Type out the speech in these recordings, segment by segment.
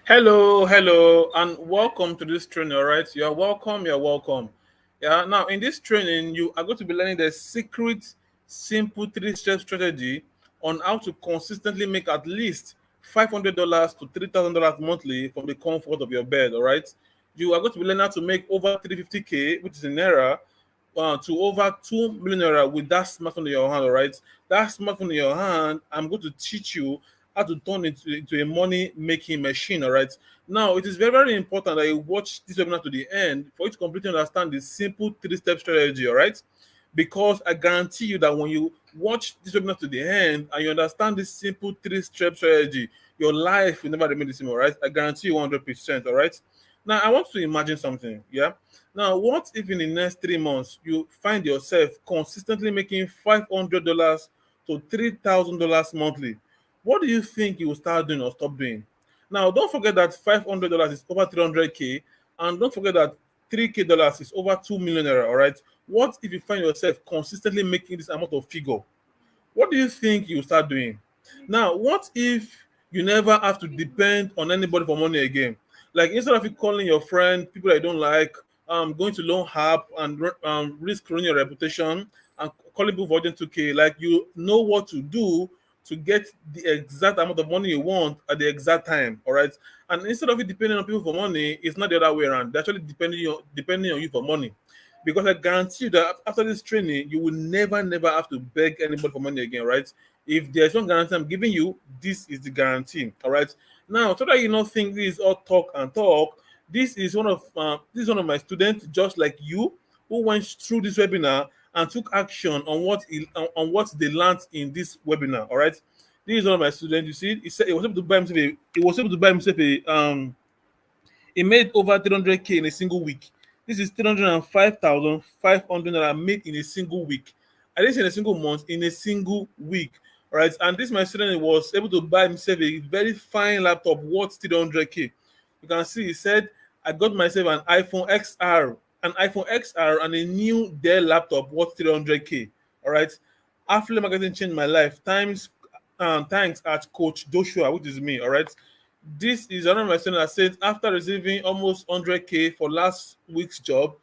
Hello, and welcome to this training. All right, you're welcome. You're welcome. Yeah. Now, in this training, you are going to be learning the secret, simple three-step strategy on how to consistently make at least $500 to $3,000 monthly from the comfort of your bed. All right. You are going to be learning how to make over 350K, which is in naira, to over 2 million naira with that smartphone in your hand. All right. That smartphone in your hand, I'm going to teach you how to turn it into a money making machine. All right. Now, it is very, very important that you watch this webinar to the end for you to completely understand the simple three-step strategy. All right. Because I guarantee you that when you watch this webinar to the end and you understand this simple three-step strategy, your life will never remain the same. All right. I guarantee you 100%. All right. Now, I want to imagine something. Yeah. Now, what if in the next 3 months you find yourself consistently making $500 to $3,000 monthly? What do you think you will start doing or stop doing? Now, don't forget that $500 is over 300K, and don't forget that $3K dollars is over 2 million naira. All right. What if you find yourself consistently making this amount of figure? What do you think you will start doing? Now, what if you never have to depend on anybody for money again? Like instead of you calling your friend, people that you don't like, going to loan app and risk ruining your reputation and calling people for urgent 2K, like you know what to do to get the exact amount of money you want at the exact time. All right. And instead of you depending on people for money, it's not the other way around. They're actually depending on you for money. Because I guarantee you that after this training, you will never have to beg anybody for money again, right? If there's one guarantee I'm giving you, this is the guarantee. All right. Now, so that you not think this is all talk and talk, this is one of my students, just like you, who went through this webinar and took action on what they learned in this webinar. All right. This is one of my students. You see, he said he was able to buy himself he made over 300K in a single week. This is 305,500 naira made in a single week. I didn't say in a single month, in a single week. All right. And this my student was able to buy himself a very fine laptop worth 300K. You can see he said, I got myself an iPhone XR and a new Dell laptop worth 300K. All right. Affiliate marketing changed my life. Thanks at Coach Joshua, which is me. All right. This is another my student that said after receiving almost 100K for last week's job,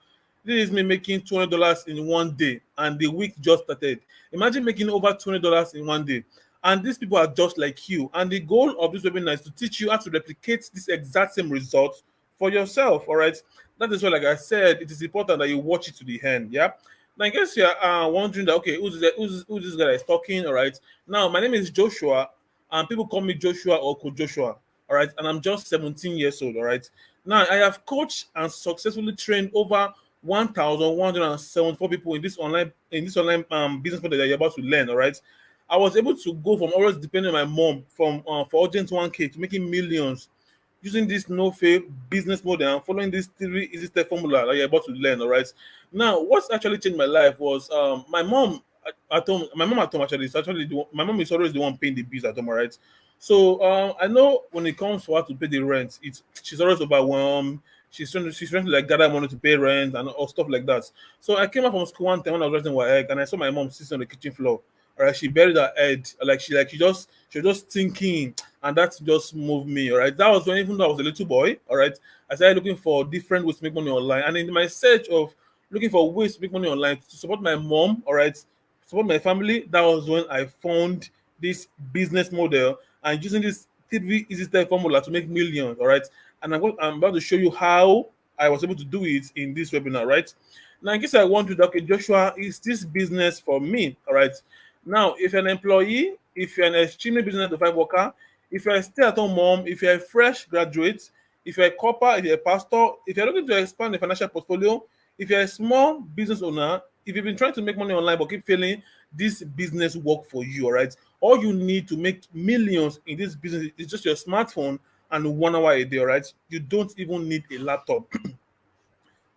this is me making $200 in one day, and the week just started. Imagine making over $200 in one day. And these people are just like you. And the goal of this webinar is to teach you how to replicate this exact same result for yourself. All right. That is why, like I said, it is important that you watch it to the end. Yeah. Now, in case you're wondering that, okay, who's this guy that is talking? All right. Now, my name is Joshua, and people call me Joshua or Coach Joshua. All right. And I'm just 17 years old. All right. Now, I have coached and successfully trained over 1,174 people in this online business model that you're about to learn. All right. I was able to go from always depending on my mom from for urgent 1K to making millions using this no fail business model and following this three easy step formula that you're about to learn. All right. Now, what's actually changed my life was my mom at home. My mom at home actually is actually my mom is always the one paying the bills at home. All right. So I know when it comes for her to pay the rent, she's always overwhelmed. She's trying to like gather money to pay rent and all stuff like that. So I came up from school one time when I was writing my egg and I saw my mom sitting on the kitchen floor. All right, she buried her head, she was just thinking, and that just moved me. All right, that was when even though I was a little boy. All right, I started looking for different ways to make money online, and in my search of looking for ways to make money online to support my mom, all right, support my family, that was when I found this business model and using this three easy step formula to make millions. All right, and I'm about to show you how I was able to do it in this webinar. Right now, in case I want to, okay, Joshua, is this business for me? All right. Now, if you're an employee, if you're an extremely business to five worker, if you're a stay-at-home mom, if you're a fresh graduate, if you're a copper, if you're a pastor, if you're looking to expand the financial portfolio, if you're a small business owner, if you've been trying to make money online but keep failing, this business work for you. All right. All you need to make millions in this business is just your smartphone and 1 hour a day. All right. You don't even need a laptop.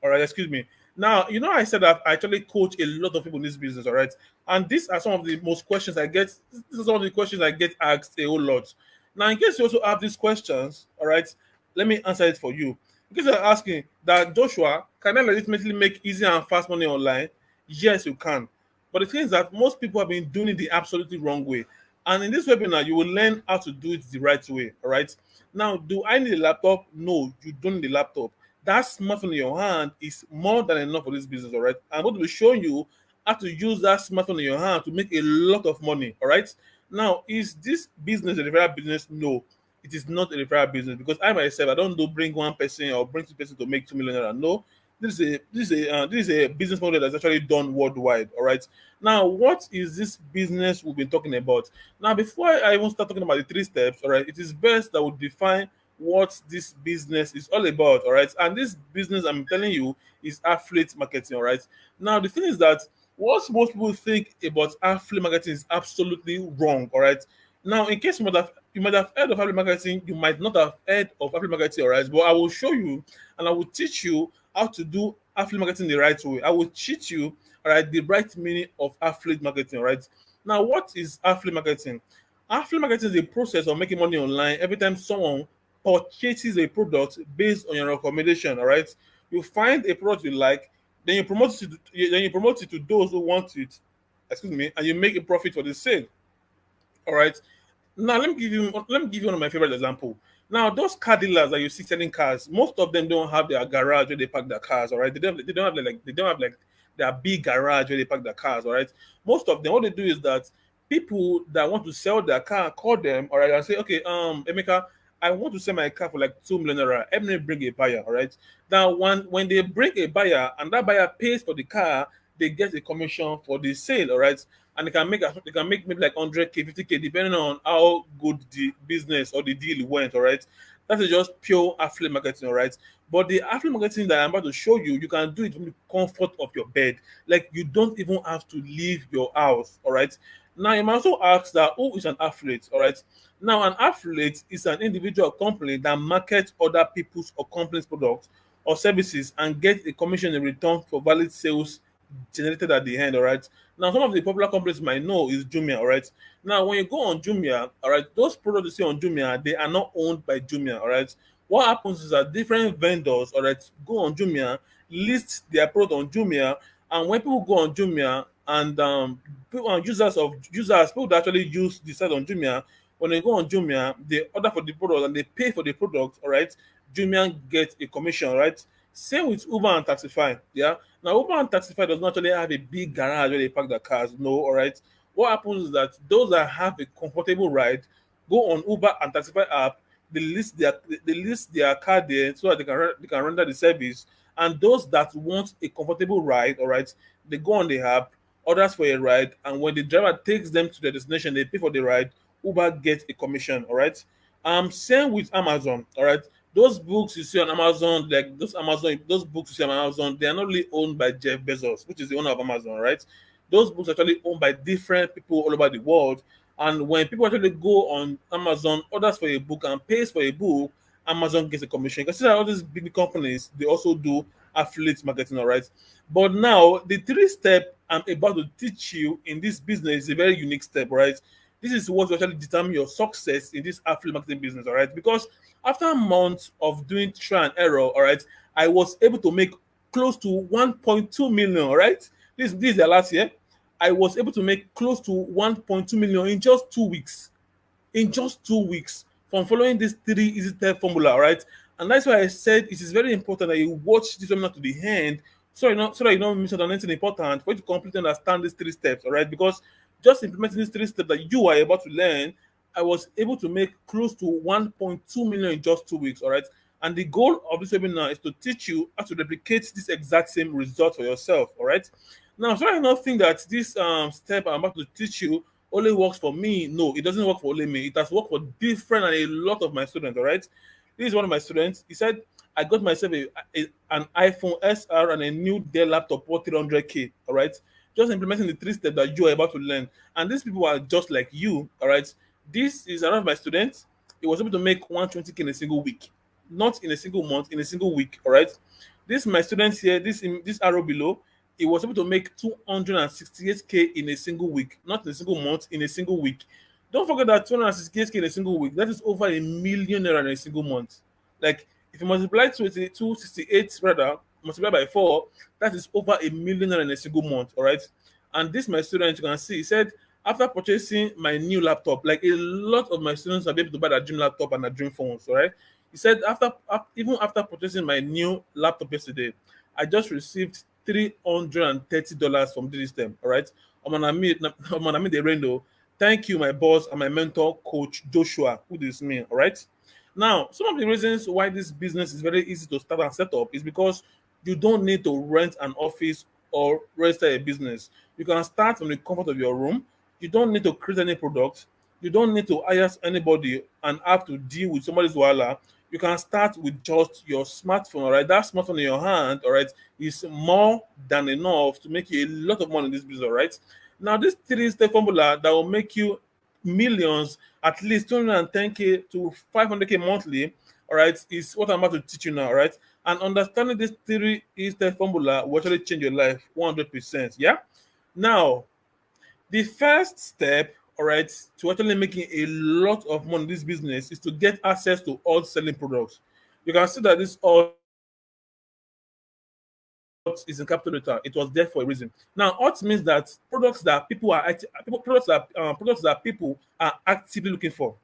All right, excuse me. Now, I said that I actually coach a lot of people in this business, all right? And these are some of the most questions I get. These are some of the questions I get asked a whole lot. Now, in case you also have these questions, all right, let me answer it for you. In case you're asking that, Joshua, can I legitimately make easy and fast money online? Yes, you can. But the thing is that most people have been doing it the absolutely wrong way. And in this webinar, you will learn how to do it the right way. All right. Now, do I need a laptop? No, you don't need a laptop. That smartphone in your hand is more than enough for this business. All right. I'm going to be showing you how to use that smartphone in your hand to make a lot of money. All right. Now, is this business a referral business? No, it is not a referral business, because I myself, I don't do bring one person or bring two person to make 2 million naira. No, this is a business model that's actually done worldwide. All right. Now, what is this business we've been talking about? Now, before I even start talking about the 3 steps, all right, it is best that we define what this business is all about. All right. And this business, I'm telling you, is affiliate marketing. All right. Now, the thing is that what most people think about affiliate marketing is absolutely wrong. All right. Now, in case you might have heard of affiliate marketing, you might not have heard of affiliate marketing. All right. But I will show you and I will teach you how to do affiliate marketing the right way. I will teach you, all right, the right meaning of affiliate marketing. All right. Now, what is affiliate marketing? Affiliate marketing is a process of making money online every time someone purchases a product based on your recommendation. All right. You find a product you like, then you promote it to those who want it. Excuse me, and you make a profit for the sale. All right. Now let me give you one of my favorite example. Now those car dealers that you see selling cars, most of them don't have their garage where they park their cars. All right, they don't have their big garage where they park their cars. All right, most of them, what they do is that people that want to sell their car call them. All right, and say, okay, Emeka, I want to sell my car for like 2 million naira. Help me bring a buyer. All right. Now when they bring a buyer and that buyer pays for the car, they get a commission for the sale. All right, and they can make maybe like 100K, 50K, depending on how good the business or the deal went. All right, that is just pure affiliate marketing. All right, but the affiliate marketing that I'm about to show you, you can do it from the comfort of your bed. Like, you don't even have to leave your house. All right. Now you might also ask that, who is an affiliate? All right. Now, an affiliate is an individual company that markets other people's or companies' products or services and get a commission in return for valid sales generated at the end. All right. Now, some of the popular companies you might know is Jumia. All right. Now, when you go on Jumia, all right, those products you see on Jumia, they are not owned by Jumia. All right. What happens is that different vendors, all right, go on Jumia, list their product on Jumia, and when people go on Jumia and people that actually use the site on Jumia, when they go on Jumia, they order for the product and they pay for the product. All right. Jumia gets a commission. All right. Same with Uber and Taxify. Yeah. Now, Uber and Taxify does not actually have a big garage where they park their cars. No, all right. What happens is that those that have a comfortable ride go on Uber and Taxify app. They list their car there so that they can render the service. And those that want a comfortable ride, all right, they go on the app, orders for a ride, and when the driver takes them to their destination, they pay for the ride. Uber gets a commission. All right. Same with Amazon. All right, those books you see on Amazon, like those books you see on Amazon, they are not really owned by Jeff Bezos, which is the owner of Amazon, right? Those books are actually owned by different people all over the world. And when people actually go on Amazon, orders for a book and pays for a book, Amazon gets a commission. You can see that all these big companies, they also do affiliate marketing, all right? But now the 3 step I'm about to teach you in this business is a very unique step, right? This is what will actually determine your success in this affiliate marketing business, all right? Because after months of doing try and error, all right, I was able to make close to 1.2 million, all right? This is the last year. I was able to make close to 1.2 million in just 2 weeks. In just 2 weeks from following this 3 easy step formula, all right? And that's why I said it is very important that you watch this webinar to the end, so that you don't miss out on anything important for you to completely understand these 3 steps, all right? Because just implementing these 3 steps that you are about to learn, I was able to make close to 1.2 million in just 2 weeks, all right? And the goal of this webinar is to teach you how to replicate this exact same result for yourself, all right? Now, so I not think that this step I'm about to teach you only works for me. No, it doesn't work for only me. It has worked for different and a lot of my students, all right? This is one of my students. He said, I got myself an iPhone SR and a new Dell laptop worth 300K, all right? Just implementing the 3 steps that you are about to learn. And these people are just like you, all right? This is another of my students. He was able to make 120K in a single week, not in a single month, in a single week, all right? This my students here, this arrow below, he was able to make 268K in a single week, not in a single month, in a single week. Don't forget that 268K in a single week, that is over a million naira in a single month. Like, if you multiply 268 rather, multiply by 4, that is over a million naira in a single month, all right? And this my student, you can see, he said, after purchasing my new laptop, like a lot of my students have been able to buy their dream laptop and their dream phones, all right? He said, even after purchasing my new laptop yesterday, I just received $330 from Digitstem, all right? I'm on the rendo. Thank you, my boss and my mentor, Coach Joshua, who is me, all right? Now, some of the reasons why this business is very easy to start and set up is because you don't need to rent an office or register a business. You can start from the comfort of your room. You don't need to create any product. You don't need to hire anybody and have to deal with somebody's wala. You can start with just your smartphone, all right? That smartphone in your hand, all right, is more than enough to make you a lot of money in this business, all right? Now, this three-step formula that will make you millions, at least 210K to 500K monthly, all right, is what I'm about to teach you now, all right? And understanding this three-step formula will actually change your life 100%. Yeah. Now, the first step, all right, to actually making a lot of money in this business is to get access to all selling products. You can see that this all is in capital letter. It was there for a reason. Now, OT means that products that people are actively looking for,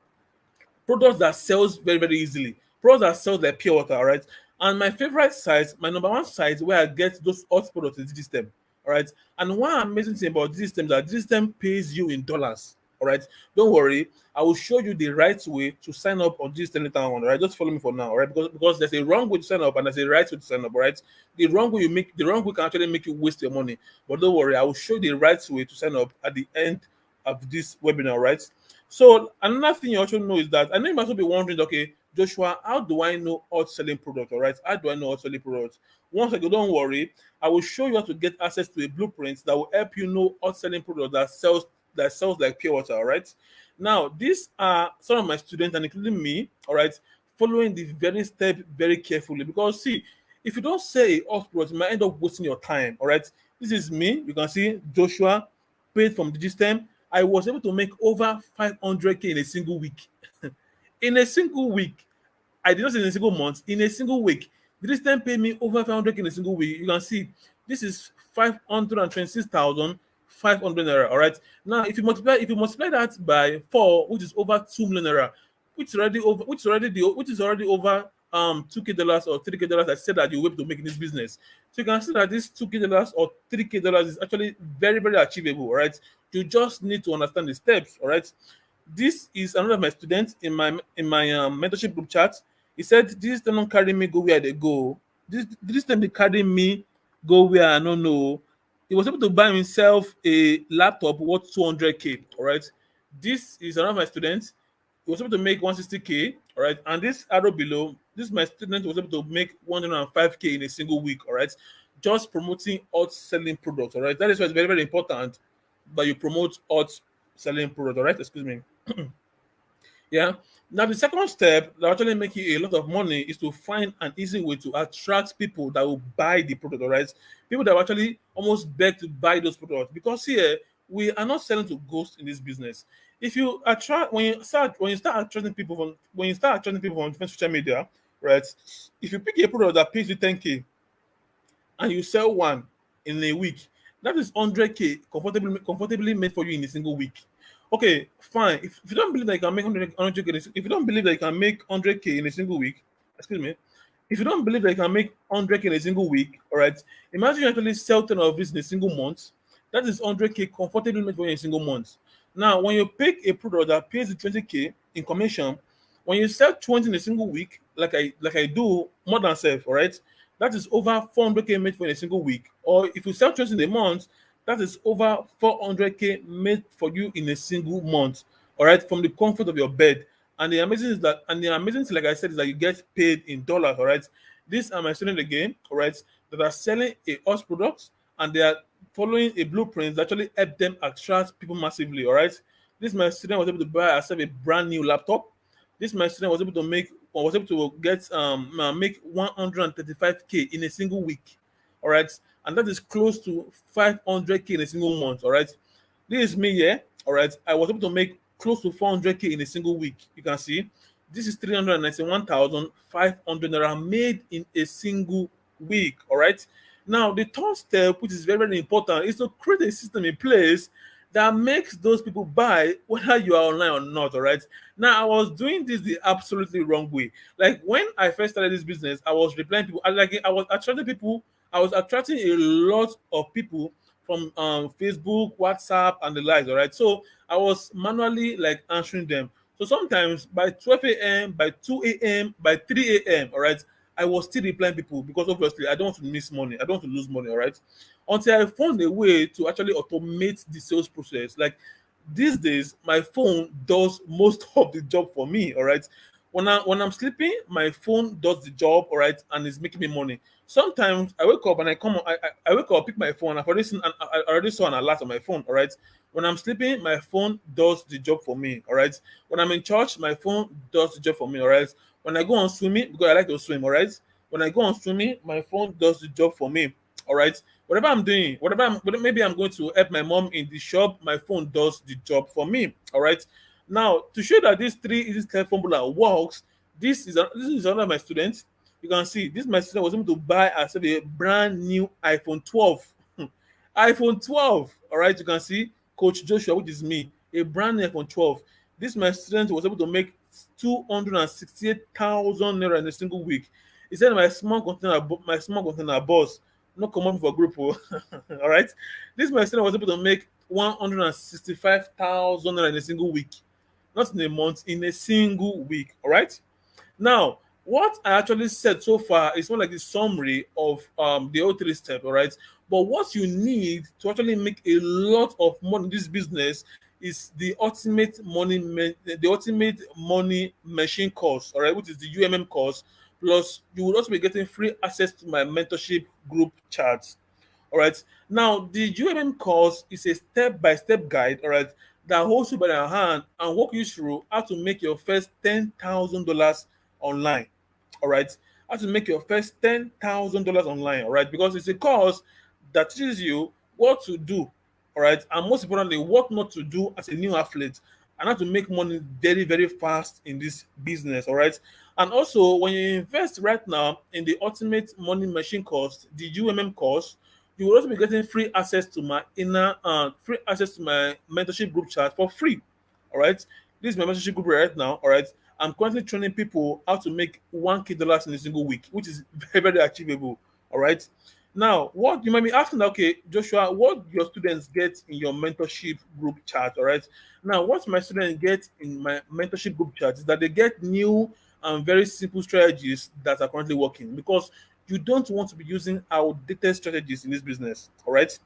products that sells very very easily, products that sells like pure water, all right? And my favorite site, my number one site where I get those hot products is Digitstem, all right? And one amazing thing about Digitstem is that Digitstem pays you in dollars, all right? Don't worry, I will show you the right way to sign up on Digitstem later on, all right? Just follow me for now, all right? Because there's a wrong way to sign up and there's a right way to sign up, all right? The wrong way can actually make you waste your money, but don't worry, I will show you the right way to sign up at the end of this webinar, right? So another thing you also know is that I know you must also be wondering, okay, Joshua, how do I know hot selling product? All right, how do I know hot selling products? Once again, don't worry, I will show you how to get access to a blueprint that will help you know hot selling product that sells like pure water. All right. Now, these are some of my students, and including me, all right, following the very step very carefully. Because see, if you don't say hot product, you might end up wasting your time. All right. This is me. You can see Joshua paid from Digitstem. I was able to make over 500K in a single week. In a single week. I did not say in a single month, in a single week. This time pay me over 500K in a single week. You can see this is 526,500 naira. All right. Now, if you multiply that by 4, which is over 2 million naira, which is already over 2K dollars or 3K dollars, I said that you're able to make in this business. So you can see that this 2K dollars or 3K dollars is actually very, very achievable. All right. You just need to understand the steps. All right. This is another of my students in my mentorship group chat. He said, "This time don't carry me go where they go. This time they carry me go where I don't know." He was able to buy himself a laptop worth 200K. All right. This is another of my students. He was able to make 160K. All right. And this arrow below, this my student was able to make 105K in a single week. All right. Just promoting hot selling products. All right. That is why it's very, very important that you promote hot selling product. All right. Excuse me. Yeah. Now, the second step that actually make you a lot of money is to find an easy way to attract people that will buy the product, all right? People that will actually almost beg to buy those products. Because here, we are not selling to ghosts in this business. If you attract, when you start attracting people on different social media, right? If you pick a product that pays you 10K and you sell one in a week, that is 100K comfortably made for you in a single week. Okay, fine. If you don't believe that you can make 100K, if you don't believe that you can make 100K in a single week, excuse me, if you don't believe that you can make 100K in a single week, all right, imagine you actually sell 10 of this in a single month. That is 100K comfortably made for you in a single month. Now, when you pick a product that pays you 20K in commission, when you sell 20 in a single week, like I do more than self, all right, that is over 400K made for in a single week. Or if you sell 20 in a month, that is over 400K made for you in a single month, all right, from the comfort of your bed. And the amazing thing, like I said, is that you get paid in dollars, all right. These are my students again, all right, that are selling a horse product, and they are following a blueprint that actually help them attract people massively, all right. This my student was able to buy herself a brand new laptop. This my student was able to get make 135K in a single week, all right, and that is close to 500K in a single month, all right. This is me here, all right. I was able to make close to 400K in a single week. You can see this is 391,500 naira made in a single week, all right. Now, the third step, which is very, very important, is to create a system in place that makes those people buy whether you are online or not. All right. Now I was doing this the absolutely wrong way. Like when I first started this business, I was replying people. I was attracting people. I was attracting a lot of people from Facebook, WhatsApp, and the likes. All right. So I was manually like answering them. So sometimes by 12 a.m., by 2 a.m., by 3 a.m., all right, I was still replying people because obviously I don't want to miss money. I don't want to lose money, all right? Until I found a way to actually automate the sales process. Like these days, my phone does most of the job for me, all right? When I'm sleeping, my phone does the job, all right, and it's making me money. Sometimes I wake up and I wake up, pick my phone. I already saw an alert on my phone, all right. When I'm sleeping, my phone does the job for me, all right. When I'm in church, my phone does the job for me, all right. When I go on swimming, because I like to swim, all right. When I go on swimming, my phone does the job for me, all right. Whatever I'm doing, maybe I'm going to help my mom in the shop, my phone does the job for me, all right. Now, to show that this three easy step formula works, this is one of my students. You can see this my student was able to buy herself a brand new iPhone 12. iPhone 12. All right, you can see Coach Joshua, which is me, a brand new iPhone 12. This my student was able to make 268,000 naira in a single week. He said my small container boss, no common for group. Oh. All right, this my student was able to make 165,000 naira in a single week, not in a month, in a single week. All right. Now, what I actually said so far is more like a summary of the whole three steps, all right? But what you need to actually make a lot of money in this business is the ultimate money machine course, all right, which is the UMM course. Plus, you will also be getting free access to my mentorship group chats. All right. Now, the UMM course is a step-by-step guide, all right, that holds you by the hand and walk you through how to make your first $10,000 online. All right. How to make your first $10,000 online. All right. Because it's a course that teaches you what to do. All right. And most importantly, what not to do as a new athlete and how to make money very, very fast in this business. All right. And also, when you invest right now in the ultimate money machine course, the UMM course, you will also be getting free access to my mentorship group chat for free. All right. This is my mentorship group right now. All right. I'm currently training people how to make $1K in a single week, which is very, very achievable. All right. Now, what you might be asking, okay, Joshua, what your students get in your mentorship group chat? All right. Now, what my students get in my mentorship group chat is that they get new and very simple strategies that are currently working, because you don't want to be using outdated strategies in this business. All right.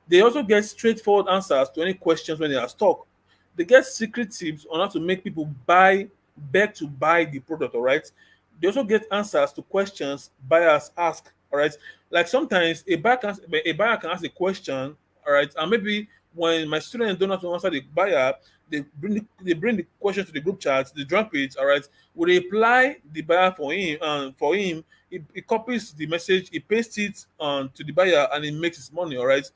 They also get straightforward answers to any questions when they are stuck. They get secret tips on how to make people beg to buy the product. All right. They also get answers to questions buyers ask. All right. Like sometimes a buyer can ask a question. All right. And maybe when my students don't have to answer the buyer, they bring the question to the group chat, they drop it. All right. We reply the buyer for him. He copies the message, he pastes it to the buyer, and he makes his money. All right.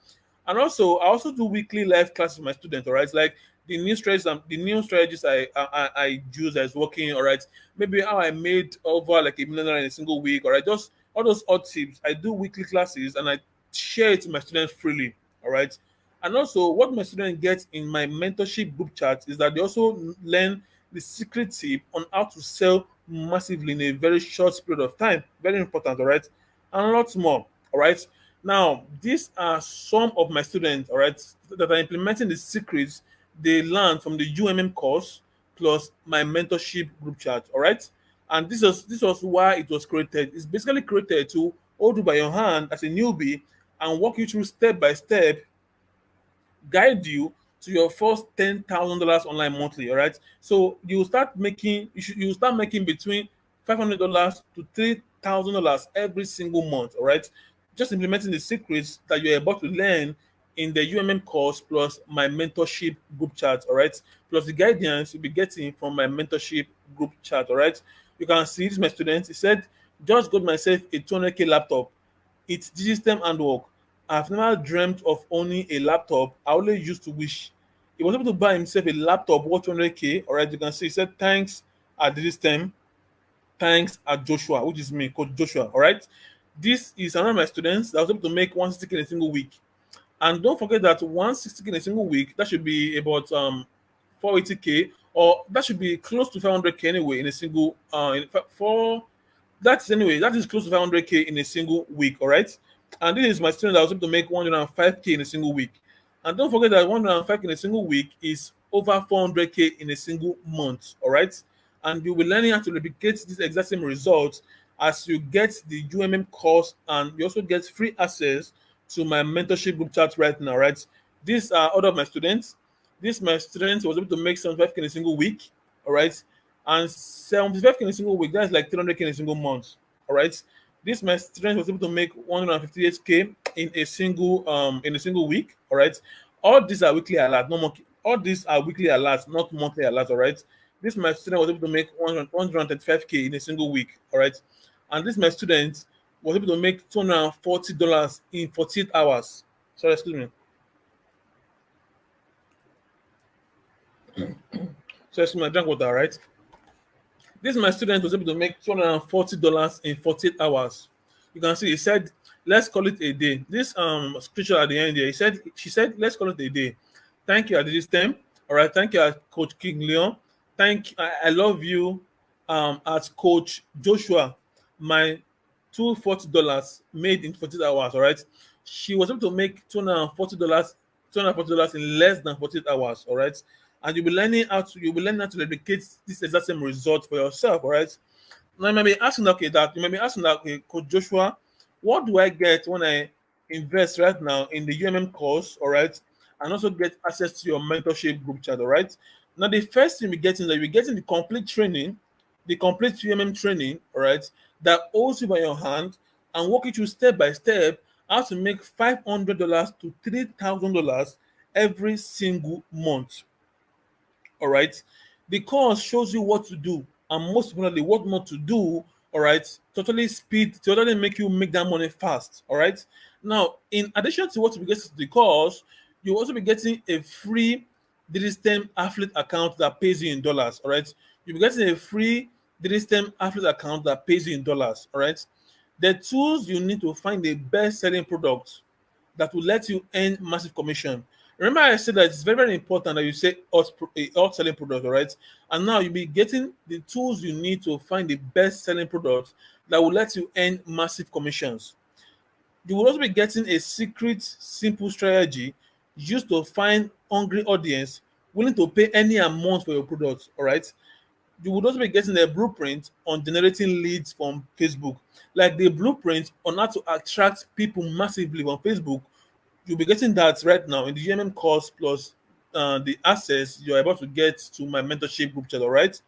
And also, I also do weekly live classes with my students. All right, like the new strategies I use that is working. All right, maybe how I made over like $1 million in a single week. All right, just all those odd tips. I do weekly classes and I share it to my students freely. All right, and also what my students get in my mentorship group chat is that they also learn the secret tip on how to sell massively in a very short period of time. Very important. All right, and lots more. All right. Now, these are some of my students, all right, that are implementing the secrets they learned from the UMM course plus my mentorship group chat, all right. And this was why it was created. It's basically created to hold you by your hand as a newbie and walk you through step by step, guide you to your first $10,000 online monthly. All right. So you start making between $500 to $3,000 every single month. All right. Just implementing the secrets that you're about to learn in the UMM course plus my mentorship group chat. All right. Plus the guidance you'll be getting from my mentorship group chat. All right. You can see this, my students. He said, just got myself a 200K laptop. It's Digitstem handwork. I've never dreamt of owning a laptop. I only used to wish. He was able to buy himself a laptop worth 200K. All right, you can see he said, thanks at Digitstem, thanks at Joshua, which is me, Coach Joshua. All right, this is another of my students that was able to make 160K in a single week. And don't forget that 160K in a single week, that should be about 480K, or that should be close to 500K anyway in a single in fact, for that's anyway, that is close to 500K in a single week, all right? And this is my student that was able to make 105K in a single week. And don't forget that 105K in a single week is over 400K in a single month, all right? And you'll be learning how to replicate this exact same result as you get the UMM course, and you also get free access to my mentorship group chat right now, right? These are all of my students. This my student was able to make 75K in a single week, all right? And 75K in a single week, that's like 300K in a single month, all right? This my student was able to make 158K in a single week, all right? All these are weekly alerts, no monthly. All these are weekly alerts, not monthly alerts, all right? This my student was able to make 135K in a single week, all right? And this my student was able to make $240 in 48 hours. Sorry, excuse me. So excuse me, I drank water, right? This my student was able to make $240 in 48 hours. You can see he said, let's call it a day. This scripture at the end here, she said, let's call it a day. Thank you, DIGISTEM. All right, thank you, Coach King Leon. I love you, at Coach Joshua. My $240 made in 48 hours. All right, she was able to make $240 in less than 48 hours. All right, and you'll be learning how to replicate this exact same result for yourself. All right. Now you might be asking, okay, Coach Joshua, what do I get when I invest right now in the UMM course, all right, and also get access to your mentorship group chat, all right? Now the first thing we get is that we're getting the complete training, the complete UMM training, all right, that holds you by your hand and walk you through step by step how to make $500 to $3,000 every single month. All right. The course shows you what to do and most importantly, what not to do. All right. Totally make you make that money fast. All right. Now, in addition to what you get to the course, you'll also be getting a free Digitstem affiliate account that pays you in dollars. All right. You'll be getting a free Digitstem affiliate account that pays you in dollars. All right. The tools you need to find the best selling product that will let you earn massive commission. Remember, I said that it's very, very important that you say out selling product, all right? And now you'll be getting the tools you need to find the best selling products that will let you earn massive commissions. You will also be getting a secret, simple strategy used to find hungry audience willing to pay any amount for your products, all right? You would also be getting a blueprint on generating leads from Facebook, like the blueprint on how to attract people massively on Facebook. You'll be getting that right now in the UMM course plus the access you're about to get to my mentorship group chat. All right.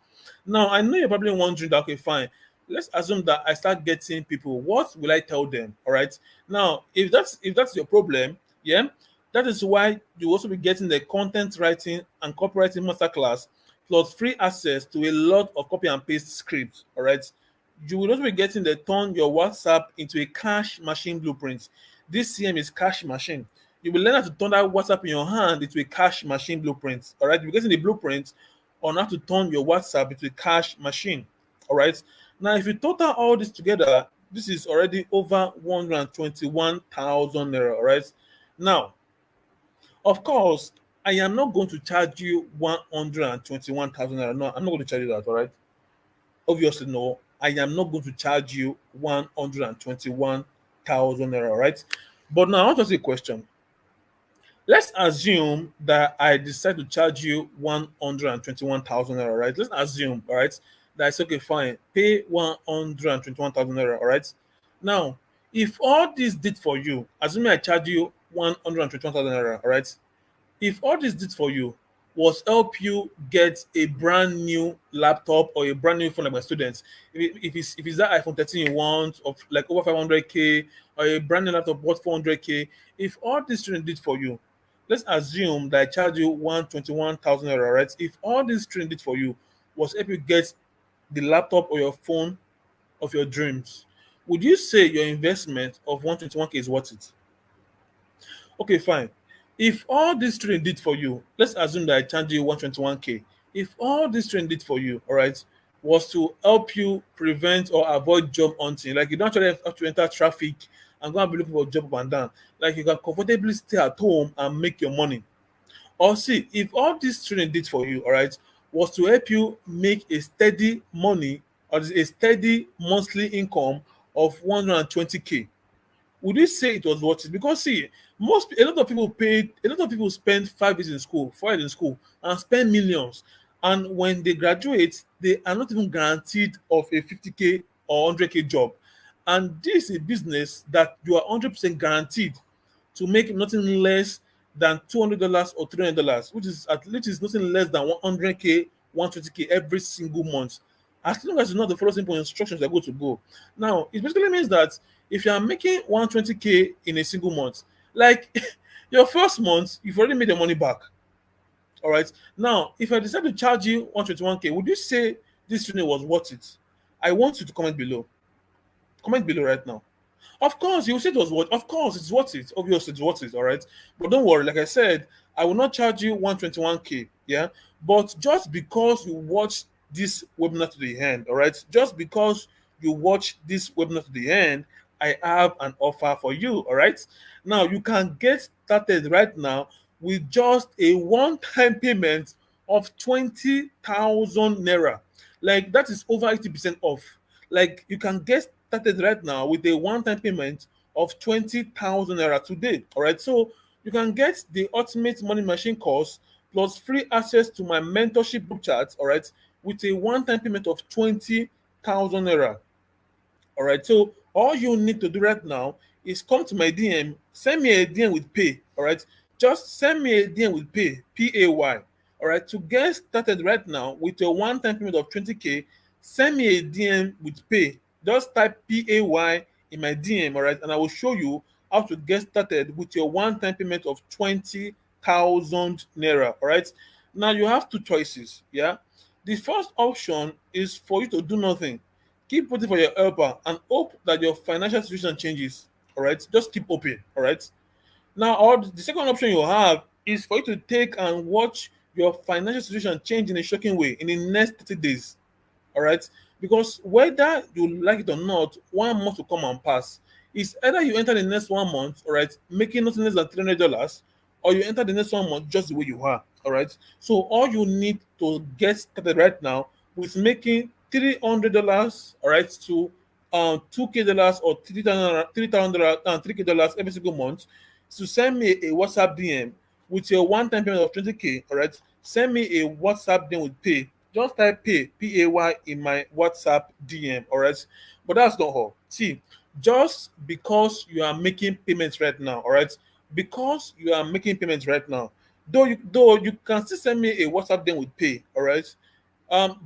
Now I know you're probably wondering that, okay, fine. Let's assume that I start getting people. What will I tell them? All right. Now, if that's your problem, yeah, that is why you also be getting the content writing and copywriting masterclass plus free access to a lot of copy and paste scripts. All right. You will also be getting the turn your WhatsApp into a cash machine blueprint. This CM is cash machine. You will learn how to turn that WhatsApp in your hand into a cash machine blueprint. All right. You're getting the blueprint on how to turn your WhatsApp into a cash machine. All right. Now, if you total all this together, this is already over 121,000 naira. All right. Now, of course, I am not going to charge you 121,000 naira. No, I'm not going to charge you that. All right. Obviously, no. I am not going to charge you 121,000 naira. All right. But now I want to ask you a question. Let's assume that I decide to charge you 121,000 naira, right? Let's assume, all right, that it's okay, fine, pay 121,000 naira, all right? Now, if all this did for you, assuming I charge you 121,000 naira, all right? If all this did for you was help you get a brand new laptop or a brand new phone like my students, if it's that iPhone 13 you want of like over 500K or a brand new laptop worth 400K, if all this training did for you, let's assume that I charge you 121,000 naira, right? If all this training did for you was help you get the laptop or your phone of your dreams, would you say your investment of 121K is worth it? Okay, fine. If all this training did for you, let's assume that I charge you 121K. If all this training did for you, all right, was to help you prevent or avoid job hunting, like you don't actually have to enter traffic and go and be looking for a job up and down. Like you can comfortably stay at home and make your money. Or see, if all this training did for you, all right, was to help you make a steady money or a steady monthly income of 120K, would you say it was worth it? Because see, a lot of people paid, a lot of people spend 5 years in school, 4 years in school, and spend millions. And when they graduate, they are not even guaranteed of a 50K or 100K job. And this is a business that you are 100% guaranteed to make nothing less than $200 or $300, which is at least is nothing less than 100K, 120K every single month. As long as you know the follow simple instructions, you're good to go. Now, it basically means that if you are making 120K in a single month, like your first month, you've already made your money back. All right. Now, if I decide to charge you 121K, would you say this training was worth it? I want you to comment below. Comment below right now. Of course, you said it was worth. Of course, it's worth it. Obviously, it's worth it. All right, but don't worry. Like I said, I will not charge you 121K. Yeah, but just because you watch this webinar to the end, all right, just because you watch this webinar to the end, I have an offer for you. All right, now you can get started right now with just a one-time payment of 20,000 naira. Like that is over 80% off. Like you can get started right now with a one-time payment of 20,000 naira today. All right, so you can get the ultimate money machine course plus free access to my mentorship group chat. All right, with a one-time payment of 20,000 naira. All right. So all you need to do right now is come to my DM, send me a DM with pay. All right. Just send me a DM with pay, PAY. All right. To get started right now with a one-time payment of 20K, send me a DM with pay. Just type PAY in my DM. All right. And I will show you how to get started with your one-time payment of 20,000 naira. All right. Now you have two choices. Yeah. The first option is for you to do nothing, keep waiting for your helper and hope that your financial situation changes. All right, just keep hoping. All right. Now, or the second option you have is for you to take and watch your financial situation change in a shocking way in the next 30 days. All right, because whether you like it or not, 1 month will come and pass. It's either you enter the next 1 month, all right, making nothing less than $300, or you enter the next 1 month just the way you are. All right. So all you need to get started right now with making $300, all right, to $2K dollars or $3,000 every single month, to send me a WhatsApp DM with your one-time payment of 20K. All right, send me a WhatsApp DM with pay. Just type pay, PAY, in my WhatsApp DM. All right, but that's not all. See, just because you are making payments right now, all right, because you are making payments right now, though you can still send me a WhatsApp DM with pay. All right,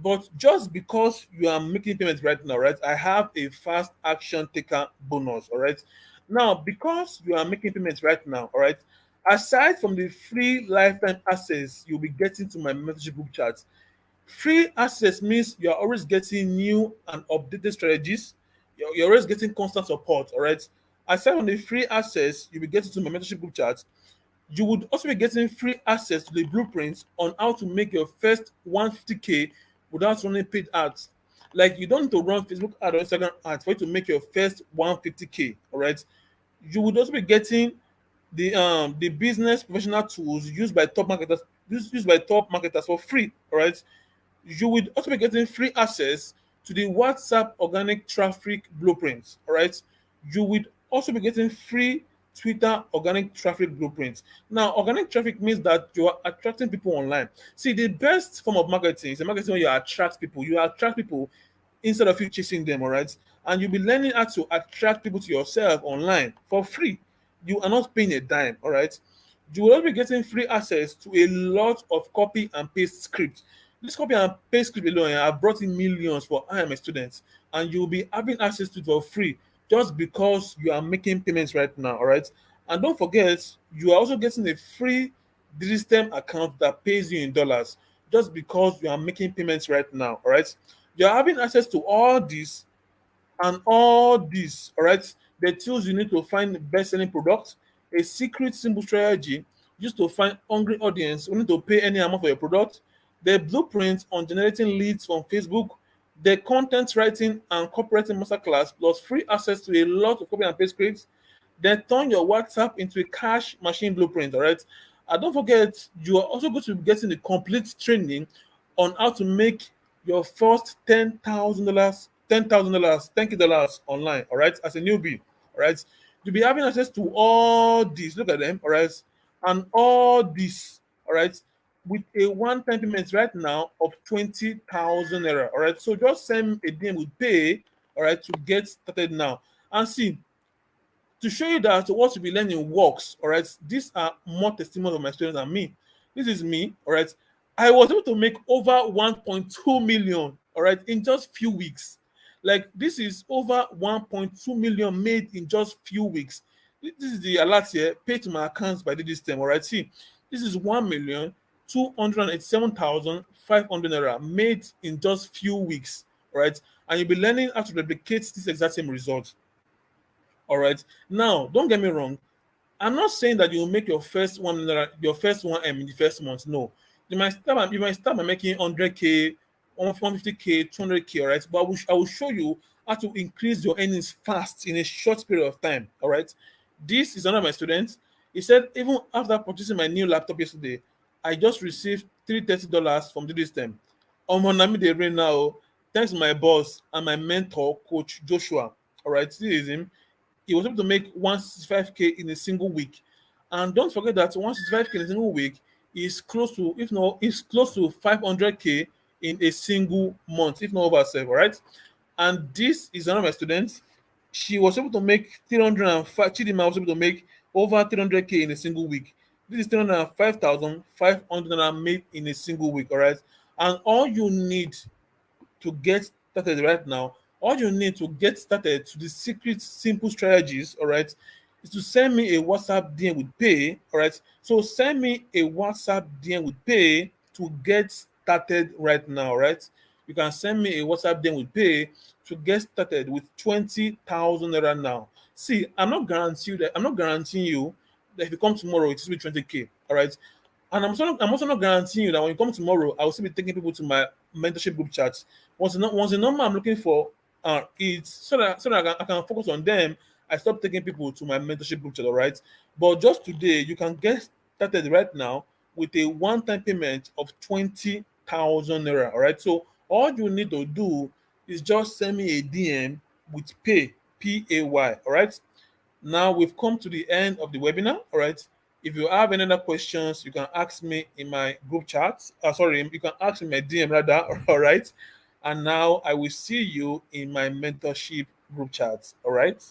but just because you are making payments right now, right, I have a fast action taker bonus. All right. Now, because you are making payments right now, all right, aside from the free lifetime access you'll be getting to my mentorship group chat, free access means you're always getting new and updated strategies. You're always getting constant support. All right. Aside from the free access you'll be getting to my mentorship group chat, you would also be getting free access to the blueprints on how to make your first 150K without running paid ads. Like you don't need to run Facebook ad or Instagram ads for you to make your first 150K. All right. You would also be getting the business professional tools used by top marketers for free. All right. You would also be getting free access to the WhatsApp organic traffic blueprints. All right. You would also be getting free Twitter organic traffic blueprints. Now, organic traffic means that you are attracting people online. See, the best form of marketing is a marketing where you attract people. You attract people instead of you chasing them, all right? And you'll be learning how to attract people to yourself online for free. You are not paying a dime, all right? You will also be getting free access to a lot of copy and paste scripts. This copy and paste script alone, I've brought in millions for I am a student, and you'll be having access to it for free just because you are making payments right now, all right? And don't forget, you are also getting a free Digitstem account that pays you in dollars just because you are making payments right now, all right? You're having access to all this and all this, all right? The tools you need to find best-selling products, a secret simple strategy used to find hungry audience who need to pay any amount for your product, the blueprint on generating leads from Facebook, the content writing and copywriting masterclass, plus free access to a lot of copy and paste scripts, then turn your WhatsApp into a cash machine blueprint. All right. And don't forget, you are also going to be getting the complete training on how to make your first $10,000, $10,000, $10,000 online. All right, as a newbie. All right, you'll be having access to all these. Look at them. All right, and all this. All right, with a one-time payment right now of 20,000 naira. All right, so just send a DM with pay. All right, to get started now. And see, to show you that what you'll be learning works. All right, these are more testimonies of my students than me. This is me. All right, I was able to make over 1.2 million. All right, in just few weeks. Like this is over 1.2 million made in just few weeks. This is the alert here, paid to my accounts by Digitstem. All right, see, this is 1,287,500 naira made in just few weeks. All right, and you'll be learning how to replicate this exact same result. All right. Now, don't get me wrong. I'm not saying that you'll make your first your first 1M in the first month. No. You might start by making 100K, 150K, 200K, all right? But I will show you how to increase your earnings fast in a short period of time. All right. This is one of my students. He said, even after purchasing my new laptop yesterday, I just received $330 from Digitstem. Nami de rain now. Thanks to my boss and my mentor, Coach Joshua. All right, this is him. He was able to make 165K in a single week. And don't forget that 165K in a single week is close to, if not, is close to 500K in a single month, if not over herself, all right? And this is one of my students. She was able to make 305, Chidima was able to make over 300K in a single week. This is 305,500 made in a single week, all right? And all you need to get started right now, all you need to get started to the secret simple strategies, all right, is to send me a WhatsApp DM with pay, all right? So send me a WhatsApp DM with pay to get started right now, all right? You can send me a WhatsApp DM with pay to get started with 20,000 naira now. See, I'm not guaranteeing you that if you come tomorrow, it will be 20K, all right? And I'm also not guaranteeing you that when you come tomorrow, I will still be taking people to my mentorship group chats. Once the number I'm looking for is so that I can focus on them, I stop taking people to my mentorship group chat, all right? But just today, you can get started right now with a one-time payment of 20,000 naira, all right? So all you need to do is just send me a DM with pay, P-A-Y, all right? Now we've come to the end of the webinar, all right? If you have any other questions, you can ask me in my group chat. You can ask me in my DM rather, all right? And now I will see you in my mentorship group chat, all right?